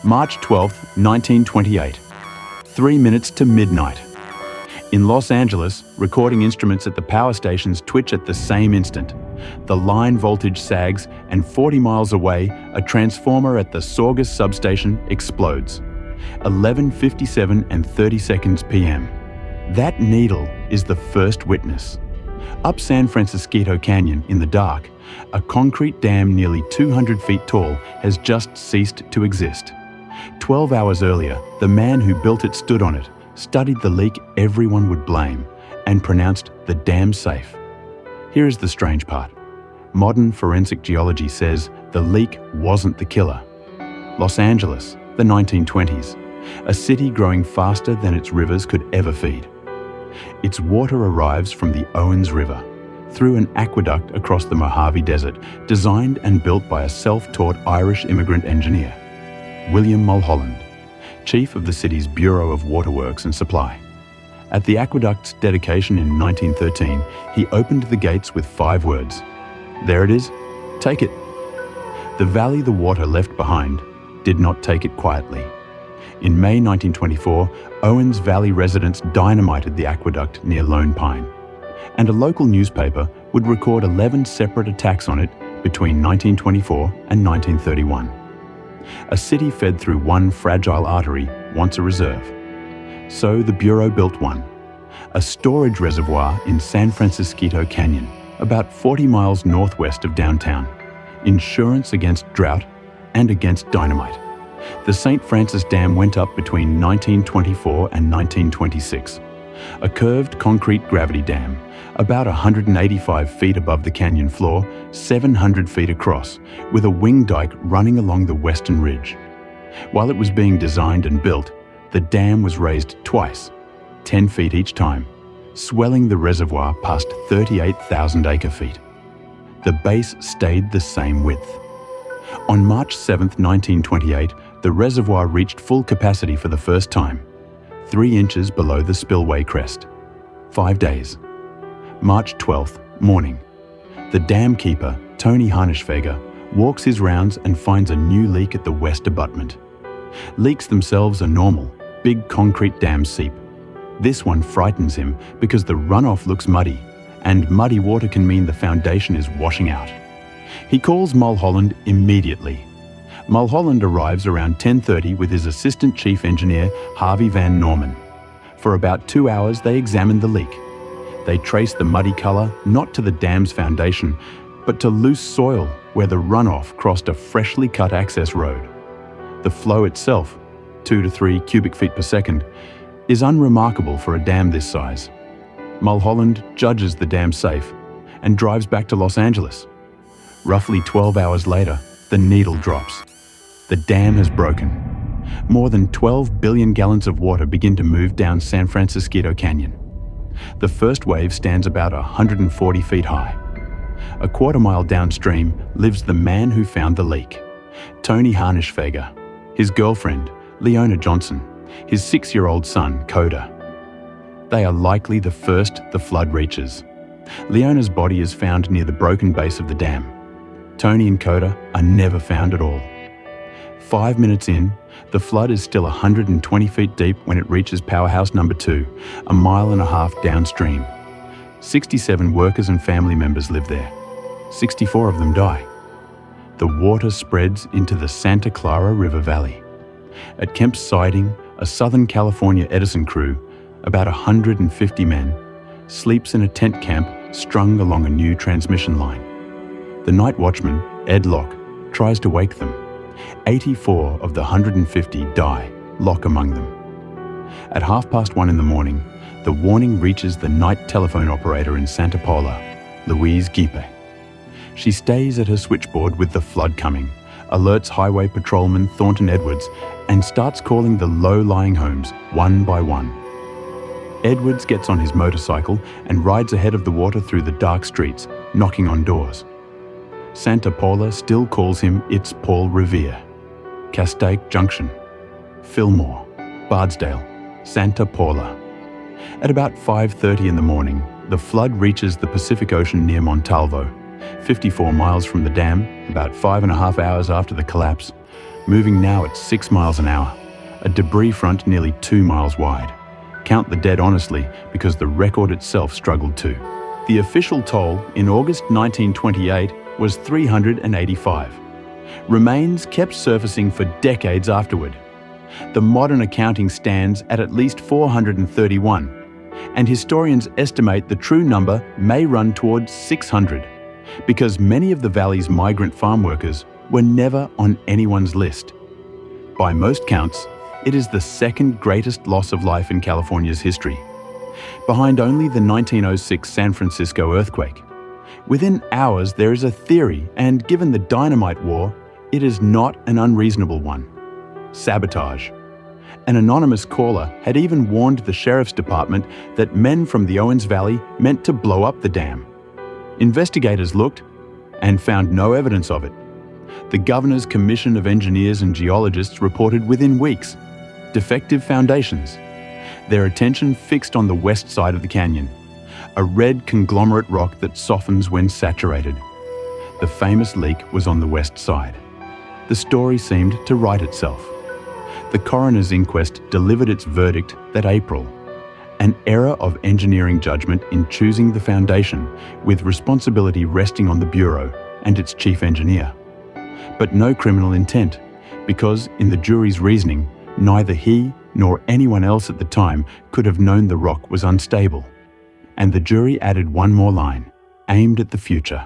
March 12, 1928. 3 minutes to midnight. In Los Angeles, recording instruments at the power stations twitch at the same instant. The line voltage sags, and 40 miles away, a transformer at the Saugus substation explodes. 11:57 and 30 seconds p.m. That needle is the first witness. Up San Francisquito Canyon, in the dark, a concrete dam nearly 200 feet tall has just ceased to exist. 12 hours earlier, the man who built it stood on it, studied the leak everyone would blame, and pronounced the dam safe. Here is the strange part. Modern forensic geology says the leak wasn't the killer. Los Angeles, the 1920s, a city growing faster than its rivers could ever feed. Its water arrives from the Owens River, through an aqueduct across the Mojave Desert, designed and built by a self-taught Irish immigrant engineer, William Mulholland, chief of the city's Bureau of Waterworks and Supply. At the aqueduct's dedication in 1913, he opened the gates with 5 words. There it is, take it. The valley the water left behind did not take it quietly. In May 1924, Owens Valley residents dynamited the aqueduct near Lone Pine, and a local newspaper would record 11 separate attacks on it between 1924 and 1931. A city fed through one fragile artery, once a reserve. So the Bureau built one, a storage reservoir in San Francisquito Canyon, about 40 miles northwest of downtown. Insurance against drought and against dynamite. The St. Francis Dam went up between 1924 and 1926. A curved concrete gravity dam, about 185 feet above the canyon floor, 700 feet across, with a wing dike running along the western ridge. While it was being designed and built, the dam was raised twice, 10 feet each time, swelling the reservoir past 38,000 acre-feet. The base stayed the same width. On March 7, 1928, the reservoir reached full capacity for the first time, 3 inches below the spillway crest. 5 days. March 12th, morning. The dam keeper, Tony Harnischfeger, walks his rounds and finds a new leak at the west abutment. Leaks themselves are normal, big concrete dams seep. This one frightens him because the runoff looks muddy, and muddy water can mean the foundation is washing out. He calls Mulholland immediately. Mulholland arrives around 10:30 with his assistant chief engineer, Harvey Van Norman. For about 2 hours, they examine the leak. They trace the muddy color not to the dam's foundation, but to loose soil where the runoff crossed a freshly cut access road. The flow itself, 2 to 3 cubic feet per second, is unremarkable for a dam this size. Mulholland judges the dam safe and drives back to Los Angeles. Roughly 12 hours later, the needle drops. The dam has broken. More than 12 billion gallons of water begin to move down San Francisquito Canyon. The first wave stands about 140 feet high. A quarter-mile downstream lives the man who found the leak, Tony Harnischfeger, his girlfriend, Leona Johnson, his 6-year-old son, Coda. They are likely the first the flood reaches. Leona's body is found near the broken base of the dam. Tony and Coda are never found at all. 5 minutes in, the flood is still 120 feet deep when it reaches powerhouse number 2, a mile and a half downstream. 67 workers and family members live there. 64 of them die. The water spreads into the Santa Clara River Valley. At Kemp's Siding, a Southern California Edison crew, about 150 men, sleeps in a tent camp strung along a new transmission line. The night watchman, Ed Locke, tries to wake them. 84 of the 150 die, Locke among them. At 1:30 in the morning, the warning reaches the night telephone operator in Santa Paula, Louise Gipe. She stays at her switchboard with the flood coming, alerts highway patrolman Thornton Edwards, and starts calling the low-lying homes one by one. Edwards gets on his motorcycle and rides ahead of the water through the dark streets, knocking on doors. Santa Paula still calls him its Paul Revere. Castaic Junction, Fillmore, Bardsdale, Santa Paula. At about 5:30 in the morning, the flood reaches the Pacific Ocean near Montalvo, 54 miles from the dam, about 5.5 hours after the collapse, moving now at 6 miles an hour, a debris front nearly 2 miles wide. Count the dead honestly, because the record itself struggled too. The official toll in August 1928 was 385. Remains kept surfacing for decades afterward. The modern accounting stands at least 431, and historians estimate the true number may run towards 600, because many of the valley's migrant farm workers were never on anyone's list. By most counts, it is the second greatest loss of life in California's history, behind only the 1906 San Francisco earthquake. Within hours, there is a theory, and given the dynamite war, it is not an unreasonable one: sabotage. An anonymous caller had even warned the sheriff's department that men from the Owens Valley meant to blow up the dam. Investigators looked and found no evidence of it. The governor's commission of engineers and geologists reported within weeks defective foundations, their attention fixed on the west side of the canyon, a red conglomerate rock that softens when saturated. The famous leak was on the west side. The story seemed to write itself. The coroner's inquest delivered its verdict that April: an error of engineering judgment in choosing the foundation, with responsibility resting on the Bureau and its chief engineer. But no criminal intent, because in the jury's reasoning, neither he nor anyone else at the time could have known the rock was unstable. And the jury added one more line, aimed at the future: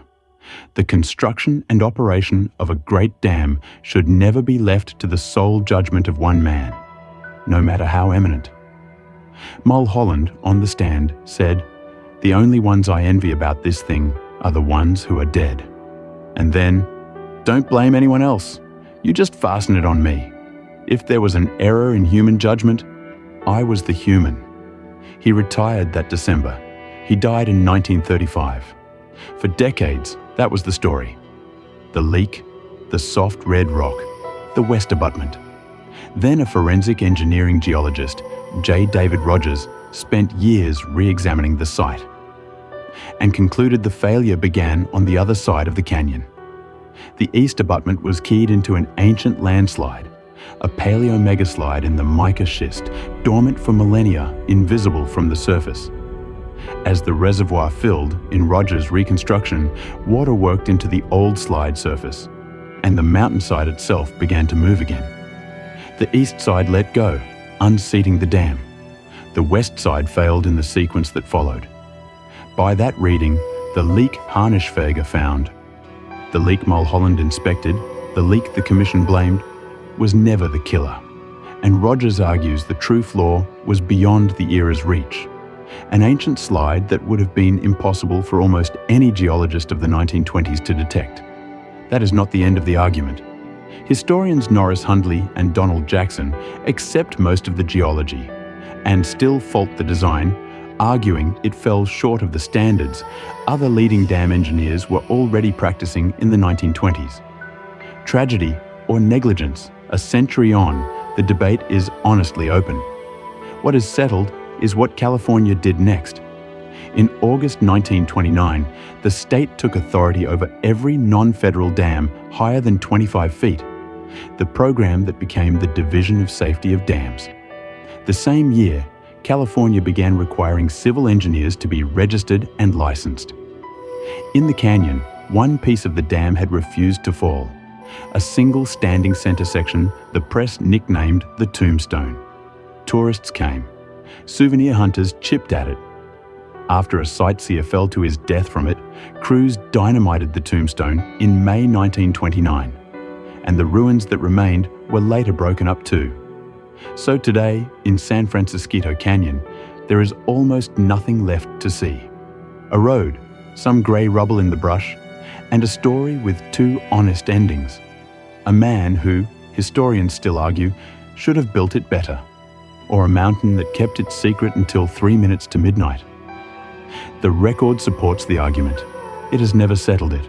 the construction and operation of a great dam should never be left to the sole judgment of one man, no matter how eminent. Mulholland, on the stand, said, "The only ones I envy about this thing are the ones who are dead." And then, "Don't blame anyone else. You just fasten it on me. If there was an error in human judgment, I was the human." He retired that December. He died in 1935. For decades, that was the story. The leak, the soft red rock, the west abutment. Then a forensic engineering geologist, J. David Rogers, spent years re-examining the site and concluded the failure began on the other side of the canyon. The east abutment was keyed into an ancient landslide, a paleo-megaslide in the mica schist, dormant for millennia, invisible from the surface. As the reservoir filled in Rogers' Reconstruction, water worked into the old slide surface, and the mountainside itself began to move again. The east side let go, unseating the dam. The west side failed in the sequence that followed. By that reading, the leak Harnischfeger found, the leak Mulholland inspected, the leak the Commission blamed, was never the killer. And Rogers argues the true flaw was beyond the era's reach. An ancient slide that would have been impossible for almost any geologist of the 1920s to detect. That is not the end of the argument. Historians Norris Hundley and Donald Jackson accept most of the geology and still fault the design, arguing it fell short of the standards other leading dam engineers were already practicing in the 1920s. Tragedy or negligence, a century on, the debate is honestly open. What is settled is what California did next. In August 1929, the state took authority over every non-federal dam higher than 25 feet, the program that became the Division of Safety of Dams. The same year, California began requiring civil engineers to be registered and licensed. In the canyon, one piece of the dam had refused to fall, a single standing center section the press nicknamed the Tombstone. Tourists came. Souvenir hunters chipped at it. After a sightseer fell to his death from it, crews dynamited the tombstone in May 1929, and the ruins that remained were later broken up too. So today, in San Francisquito Canyon, there is almost nothing left to see. A road, some grey rubble in the brush, and a story with two honest endings. A man who, historians still argue, should have built it better. Or a mountain that kept its secret until 3 minutes to midnight. The record supports the argument. It has never settled it.